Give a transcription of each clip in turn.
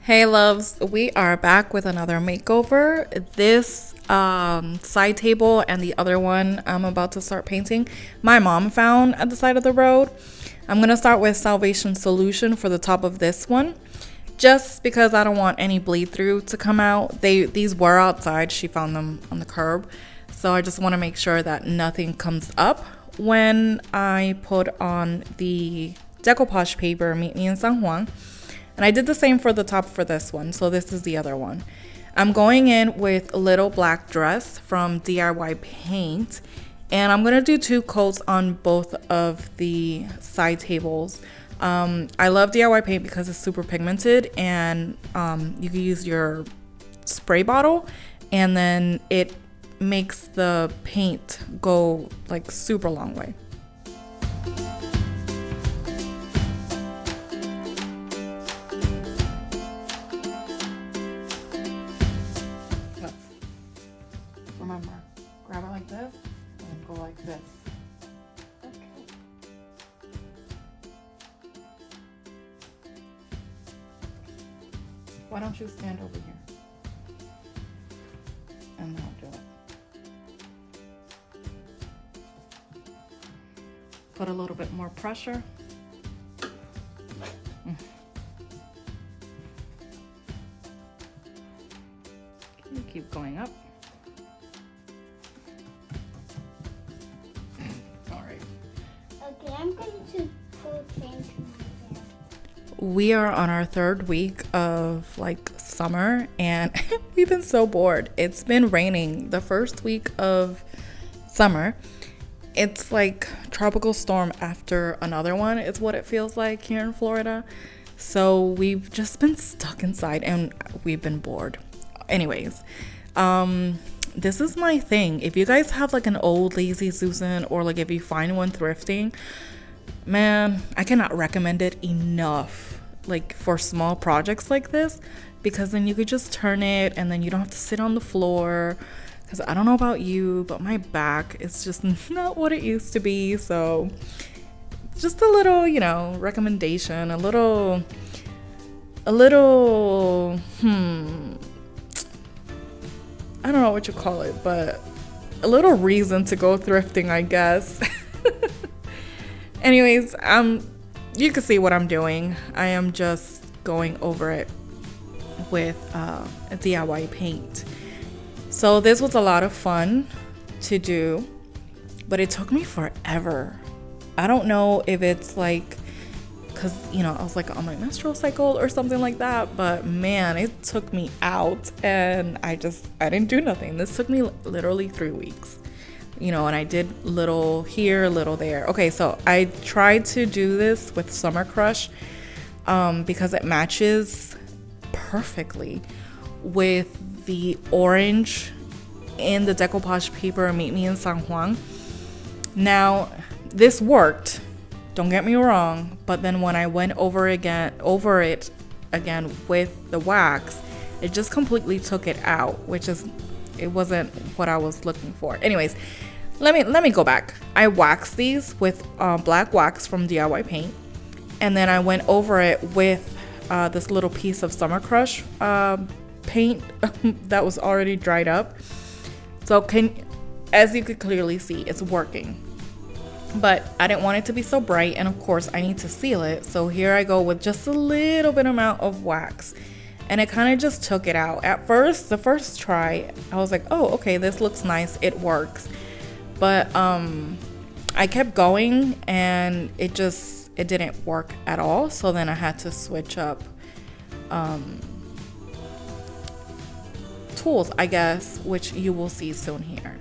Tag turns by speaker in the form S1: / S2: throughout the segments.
S1: Hey loves, we are back with another makeover. This side table and the other one I'm about to start painting, my mom found at the side of the road. I'm gonna start with Salvation Solution for the top of this one, just because I don't want any bleed through to come out. These were outside, she found them on the curb, so I just want to make sure that nothing comes up when I put on the decoupage paper Meet Me in San Juan. And I did the same for the top for this one, so this is the other one. I'm going in with Little Black Dress from DIY Paint, and I'm gonna do 2 coats on both of the side tables. I love DIY Paint because it's super pigmented, and you can use your spray bottle, and then it makes the paint go like super long way. Remember, grab it like this and go like this. Okay. Why don't you stand over here? And then I'll do it. Put a little bit more pressure. Keep going up.
S2: Okay, I'm going to put paint in my hair.
S1: We are on our 3rd week of like summer and we've been so bored. It's been raining the first week of summer. It's like tropical storm after another one. It's what it feels like here in Florida. So we've just been stuck inside and we've been bored. Anyways, this is my thing. If you guys have like an old Lazy Susan, or like if you find one thrifting, man, I cannot recommend it enough, like for small projects like this, because then you could just turn it and then you don't have to sit on the floor, because I don't know about you, but my back is just not what it used to be. So just a little, recommendation, a little I don't know what you call it, but a little reason to go thrifting, I guess. Anyways, you can see what I'm doing. I am just going over it with a DIY paint. So this was a lot of fun to do, but it took me forever. I don't know if it's like, because, I was like on my menstrual cycle or something like that, but man, it took me out and I didn't do nothing. This took me literally 3 weeks, and I did little here, little there. Okay, so I tried to do this with Summer Crush because it matches perfectly with the orange in the decoupage paper Meet Me in San Juan. Now, this worked. Don't get me wrong, but then when I went over it again with the wax, it just completely took it out, it wasn't what I was looking for. Anyways, let me go back. I waxed these with black wax from DIY Paint, and then I went over it with this little piece of Summer Crush paint that was already dried up. So as you could clearly see, it's working. But I didn't want it to be so bright, and of course I need to seal it, so here I go with just a little bit amount of wax, and it kind of just took it out. At first, the first try, I was like, oh, okay, this looks nice, it works. But I kept going and it didn't work at all, so then I had to switch up tools, I guess, which you will see soon here.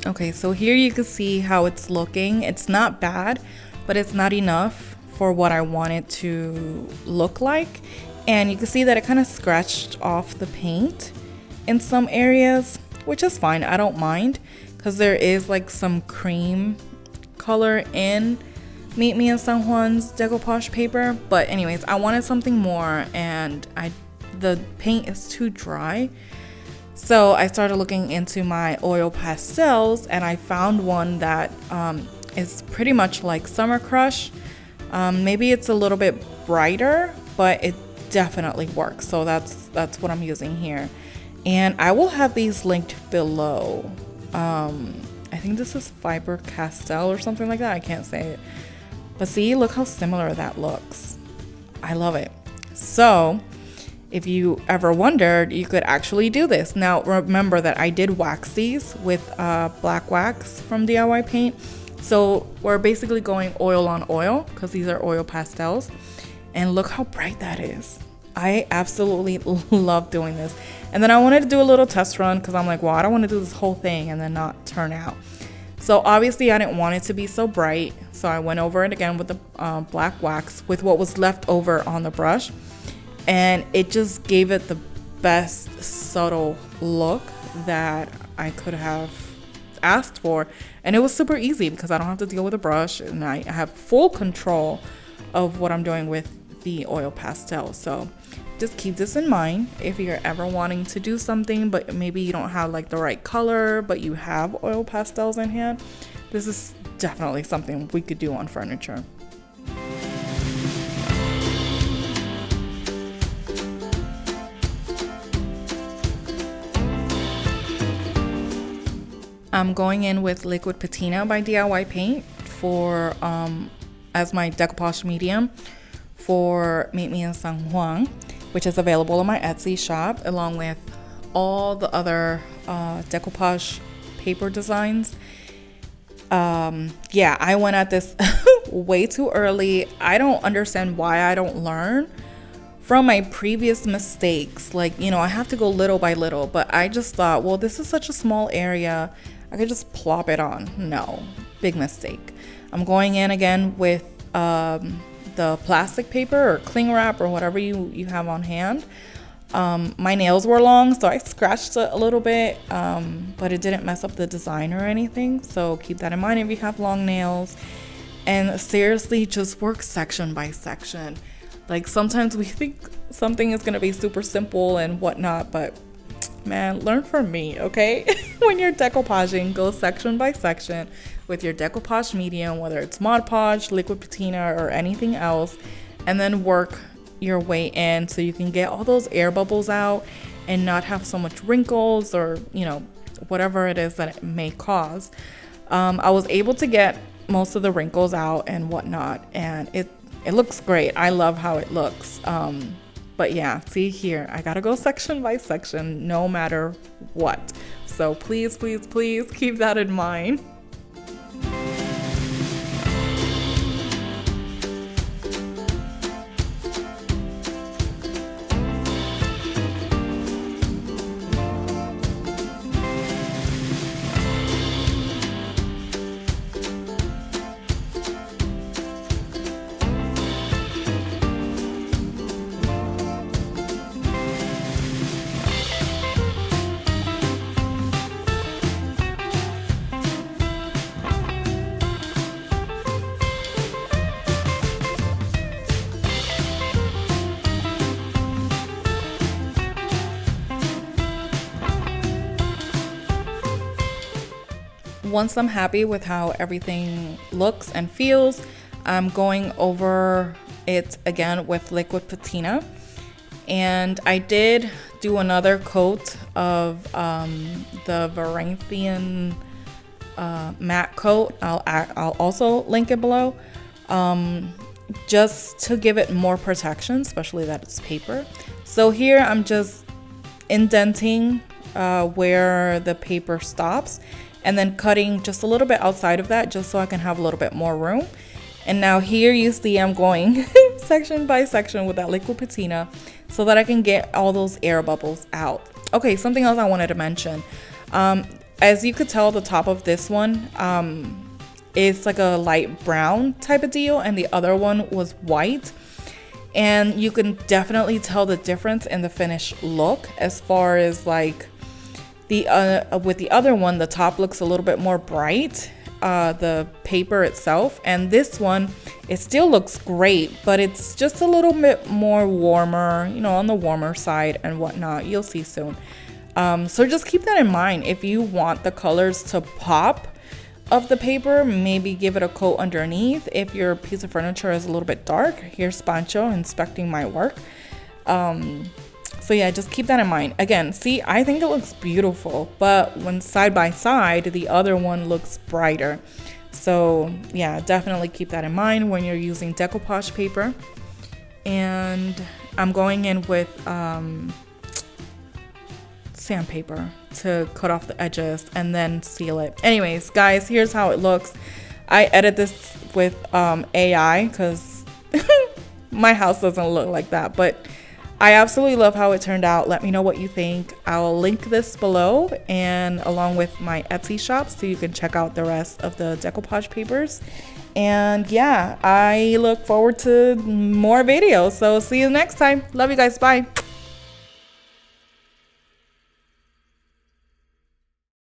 S1: Okay, so here you can see how it's looking. It's not bad, but it's not enough for what I want it to look like. And you can see that it kind of scratched off the paint in some areas, which is fine. I don't mind, because there is like some cream color in Meet Me in San Juan's decoupage paper. But anyways, I wanted something more, and the paint is too dry. So I started looking into my oil pastels, and I found one that is pretty much like Summer Crush. Maybe it's a little bit brighter, but it definitely works. So that's what I'm using here. And I will have these linked below. I think this is Faber-Castell or something like that. I can't say it. But see, look how similar that looks. I love it. So if you ever wondered, you could actually do this. Now, remember that I did wax these with black wax from DIY Paint. So we're basically going oil on oil because these are oil pastels. And look how bright that is. I absolutely love doing this. And then I wanted to do a little test run because I'm like, well, I don't want to do this whole thing and then not turn out. So obviously I didn't want it to be so bright. So I went over it again with the black wax with what was left over on the brush. And it just gave it the best subtle look that I could have asked for. And it was super easy because I don't have to deal with a brush and I have full control of what I'm doing with the oil pastel. So just keep this in mind if you're ever wanting to do something but maybe you don't have like the right color but you have oil pastels in hand. This is definitely something we could do on furniture. I'm going in with liquid patina by DIY Paint for as my decoupage medium for Meet Me in San Juan, which is available in my Etsy shop along with all the other decoupage paper designs. Yeah, I went at this way too early. I don't understand why I don't learn from my previous mistakes. Like, you know, I have to go little by little, but I just thought, well, this is such a small area. I could just plop it on. No, big mistake. I'm going in again with the plastic paper or cling wrap or whatever you have on hand. My nails were long, so I scratched it a little bit, but it didn't mess up the design or anything. So keep that in mind if you have long nails. And seriously, just work section by section. Like sometimes we think something is gonna be super simple and whatnot, but man, learn from me, okay? When you're decoupaging, go section by section with your decoupage medium, whether it's Mod Podge, liquid patina, or anything else, and then work your way in so you can get all those air bubbles out and not have so much wrinkles or, you know, whatever it is that it may cause. I was able to get most of the wrinkles out and whatnot, and it looks great. I love how it looks. But yeah, see here, I gotta go section by section no matter what. So please, please, please keep that in mind. Once I'm happy with how everything looks and feels, I'm going over it again with liquid patina. And I did do another coat of the Varathane matte coat. I'll also link it below, just to give it more protection, especially that it's paper. So here I'm just indenting where the paper stops, and then cutting just a little bit outside of that just so I can have a little bit more room. And now here you see I'm going section by section with that liquid patina so that I can get all those air bubbles out. Okay, something else I wanted to mention. As you could tell, the top of this one is like a light brown type of deal, and the other one was white. And you can definitely tell the difference in the finished look as far as like with the other one, the top looks a little bit more bright, the paper itself, and this one, it still looks great, but it's just a little bit more warmer, you know, on the warmer side and whatnot. You'll see soon. So just keep that in mind. If you want the colors to pop of the paper, maybe give it a coat underneath. If your piece of furniture is a little bit dark, here's Pancho inspecting my work. So yeah, just keep that in mind. Again, see, I think it looks beautiful, but when side by side, the other one looks brighter. So yeah, definitely keep that in mind when you're using decoupage paper. And I'm going in with sandpaper to cut off the edges and then seal it. Anyways, guys, here's how it looks. I edit this with AI because my house doesn't look like that, but I absolutely love how it turned out. Let me know what you think. I'll link this below and along with my Etsy shop so you can check out the rest of the decoupage papers. And yeah, I look forward to more videos. So see you next time. Love you guys. Bye.